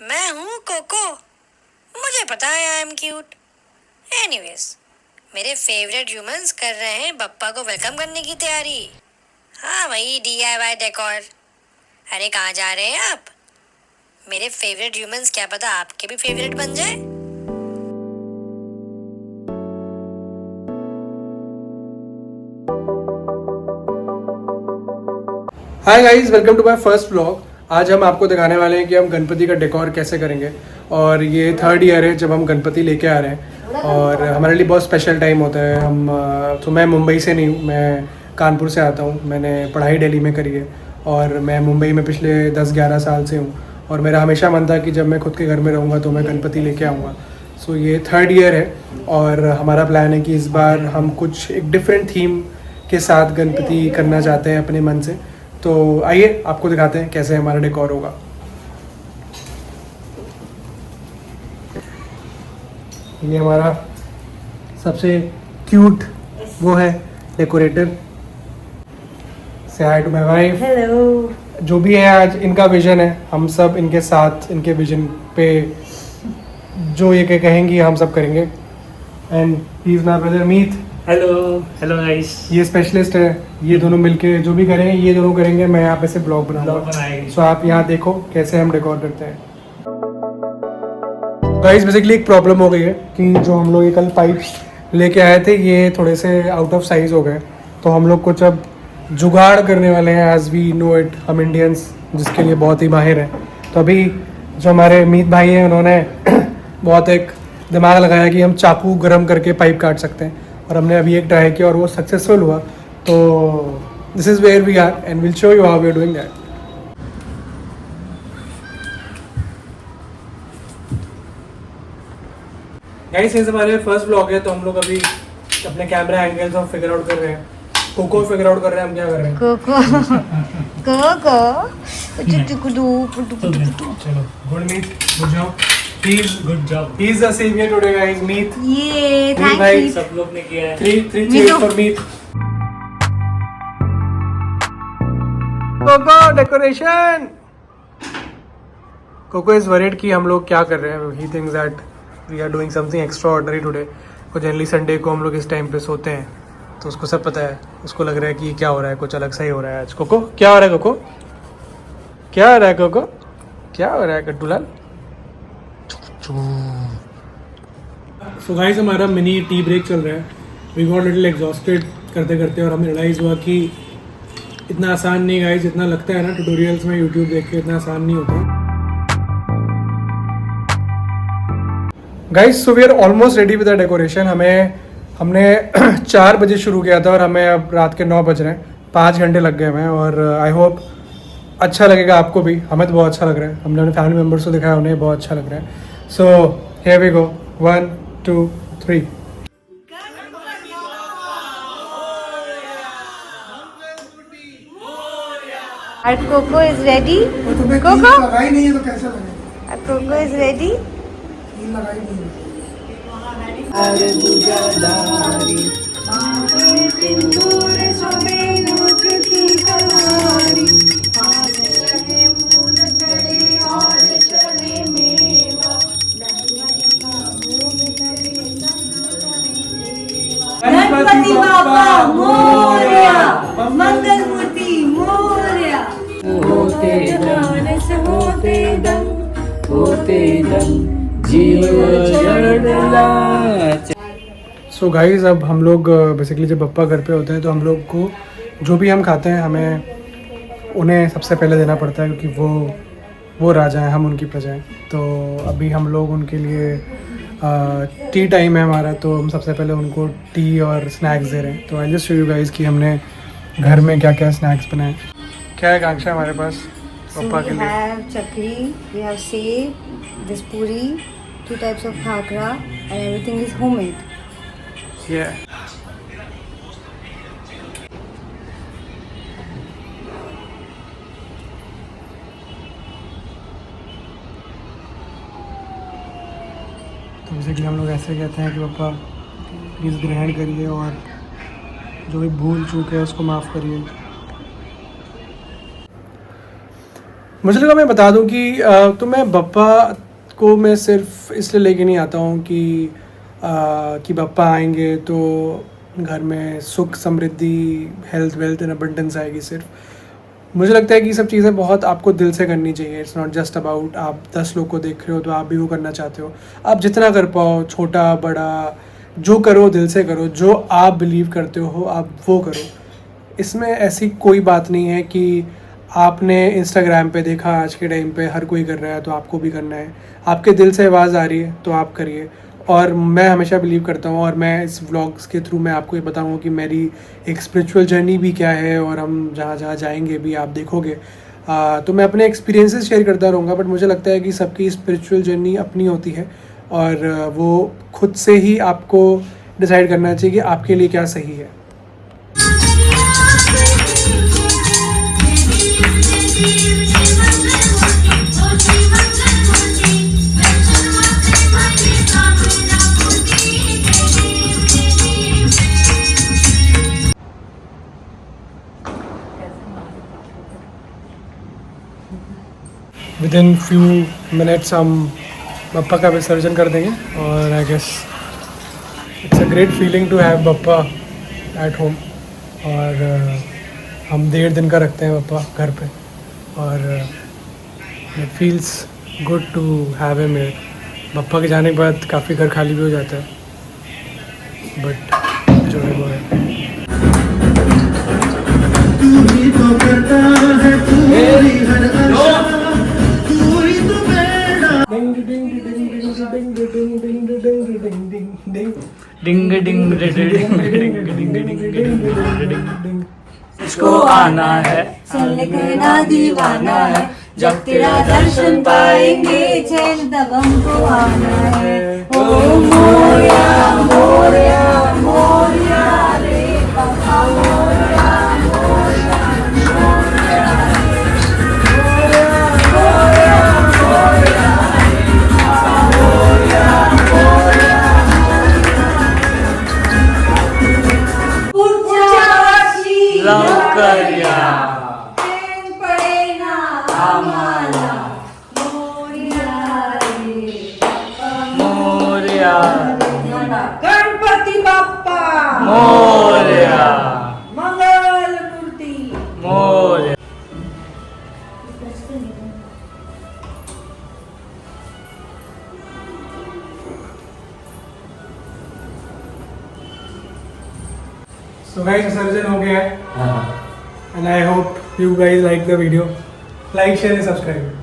मैं हूँ कोको। मुझे पता है आई एम क्यूट। एनीवेज, मेरे फेवरेट ह्यूमंस कर रहे हैं बप्पा को वेलकम करने की तैयारी। हाँ वही DIY डेकोर। अरे कहाँ जा रहे हैं आप? मेरे फेवरेट ह्यूमंस क्या पता आपके भी फेवरेट बन जाए। Hi guys, welcome to my first vlog. आज हम आपको दिखाने वाले हैं कि हम गणपति का डेकोर कैसे करेंगे। और ये 3rd ईयर है जब हम गणपति लेके आ रहे हैं और हमारे लिए बहुत स्पेशल टाइम होता है। तो मैं मुंबई से नहीं हूँ, मैं कानपुर से आता हूँ। मैंने पढ़ाई दिल्ली में करी है और मैं मुंबई में पिछले 10-11 साल से हूँ। और मेरा हमेशा मन था कि जब मैं खुद के घर में रहूँगा तो मैं गणपति लेके आऊँगा। सो ये 3rd ईयर है और हमारा प्लान है कि इस बार हम कुछ एक डिफरेंट थीम के साथ गणपति करना चाहते हैं अपने मन से। तो आइए आपको दिखाते हैं कैसे हमारा डेकोर होगा। ये हमारा सबसे क्यूट वो है डेकोरेटर। से हाय टू माय वाइफ। हेलो। जो भी है आज इनका विजन है, हम सब इनके साथ इनके विजन पे जो ये कहेंगी हम सब करेंगे। And he is my brother Meet. Hello hello guys. ये स्पेशलिस्ट है, ये दोनों मिलके जो भी करेंगे ये दोनों करेंगे। मैं यहाँ पे से ब्लॉग बनाऊंगा। सो आप यहाँ देखो कैसे हम डेकोर करते हैं। गाइस बेसिकली एक प्रॉब्लम हो गई है कि जो हम लोग ये कल पाइप्स लेके आए थे ये थोड़े से आउट ऑफ साइज हो गए। तो हम लोग कुछ अब जुगाड़ करने वाले हैं। एज वी नो इट, हम इंडियंस जिसके लिए बहुत ही माहिर हैं। तो अभी जो हमारे मीत भाई हैं उन्होंने बहुत एक दिमाग लगाया कि हम चाकू गर्म करके पाइप काट सकते हैं। और हमने अभी एक ट्राई किया और वो सक्सेसफुल हुआ। तो this is where we are and will show you how we are doing that. Guys ये हमारे फर्स्ट ब्लॉग है तो हम लोग अभी अपने कैमरा एंगल्स और फिगर आउट कर रहे हैं। कोको फिगर आउट कर रहे हैं, हम क्या कर रहे हैं? चलो good Meet, good job. Good job. He is the saviour today guys, Meet. ये भाई थैंक यू। सब लोग ने किया है। 3 cheers for Meet. Coco decoration. Coco is worried कि हम लोग क्या कर रहे हैं। He thinks that we are doing something extraordinary today. तो जनरली संडे को हम लोग इस टाइम पे सोते हैं तो उसको सब पता है। उसको लग रहा है कि ये क्या हो रहा है, कुछ अलग सा ही हो रहा है आज। कोको क्या हो रहा है? कोको क्या हो रहा है? कोको क्या हो रहा है? कट्टूलाल। सो गाइस हमारा मिनी टी ब्रेक चल रहा है। वी गॉट लिटिल एग्जॉस्टेड करते करते और हमें रियलाइज़ हुआ कि इतना आसान नहीं गाइस जितना लगता है ना ट्यूटोरियल्स में यूट्यूब देख के। इतना आसान नहीं होता guys. So we are almost ready with the decoration. हमने 4 बजे शुरू किया था और हमें अब रात के 9 बज रहे हैं। 5 घंटे लग गए हमें और आई होप अच्छा लगेगा आपको भी। हमें तो बहुत अच्छा लग रहा है। हमने अपने फैमिली मेम्बर्स को दिखाया, उन्हें बहुत अच्छा लग रहा है। So here we go, 1 2 3। And Coco is ready. Coco? लगाई नहीं है तो कैसे लगेगा? Coco is ready. लगाई नहीं है। गणपति बाप्पा मोरया, मंगल मूर्ति मोरया। होते दम जीव सो गाइज अब हम लोग बेसिकली जब बप्पा घर पे होते हैं तो हम लोग को जो भी हम खाते हैं हमें उन्हें सबसे पहले देना पड़ता है क्योंकि वो राजा हैं, हम उनकी प्रजा हैं। तो अभी हम लोग उनके लिए टी टाइम है हमारा, तो हम सबसे पहले उनको टी और स्नैक्स दे रहे हैं। तो I just show you guys कि हमने घर में क्या क्या स्नैक्स बनाए। क्या है कांक्षा हमारे पास पप्पा के we लिए? have chakri, we have sev, this puri, 2 types of khakra, and everything is homemade. Yeah. तो बेसिकली हम लोग ऐसे कहते हैं कि पापा प्लीज़ ग्रहण करिए और जो भी भूल चूक है उसको माफ़ करिए। मुझे लगा मैं बता दूं कि तो मैं बप्पा को मैं सिर्फ इसलिए लेके नहीं आता हूँ कि बप्पा आएंगे तो घर में सुख समृद्धि हेल्थ वेल्थ एंड अबंडेंस आएगी। सिर्फ मुझे लगता है कि ये सब चीज़ें बहुत आपको दिल से करनी चाहिए। इट्स नॉट जस्ट अबाउट आप 10 लोग को देख रहे हो तो आप भी वो करना चाहते हो। आप जितना कर पाओ, छोटा बड़ा जो करो दिल से करो, जो आप बिलीव करते हो आप वो करो। इसमें ऐसी कोई बात नहीं है कि आपने इंस्टाग्राम पे देखा आज के टाइम पे हर कोई कर रहा है तो आपको भी करना है। आपके दिल से आवाज़ आ रही है तो आप करिए। और मैं हमेशा बिलीव करता हूँ और मैं इस व्लॉग्स के थ्रू मैं आपको ये बताऊँगा कि मेरी एक स्पिरिचुअल जर्नी भी क्या है और हम जहाँ जहाँ जाएंगे भी आप देखोगे। तो मैं अपने एक्सपीरियंसेस शेयर करता रहूँगा, बट मुझे लगता है कि सबकी स्पिरिचुअल जर्नी अपनी होती है और वो खुद से ही आपको डिसाइड करना चाहिए कि आपके लिए क्या सही है। विद इन फ्यू मिनट्स हम बप्पा का विसर्जन कर देंगे और I guess it's a great feeling to have Bappa at home. और हम 1.5 दिन का रखते हैं बप्पा घर पे और it feels good to have him here. Bappa के जाने के बाद काफ़ी घर खाली भी हो जाता है, बट जो है वो है। डिंग डिंग डिंग इसको आना है, चल कहना दीवाना है, जब तेरा दर्शन पाएंगे चैन तब हमको आना है। ओ मोरिया मोरिया मोरिया रे बाबा मोरिया मोरिया मोरिया मोरिया मोरिया मोरिया मोरिया लवकर या पडेना आम्हाला मोरिया रे मोरया गणपती बाप्पा मोरया मंगल मूर्ती। मोरया। So guys, विसर्जन हो गया है and I hope you guys like the video. Like share and subscribe.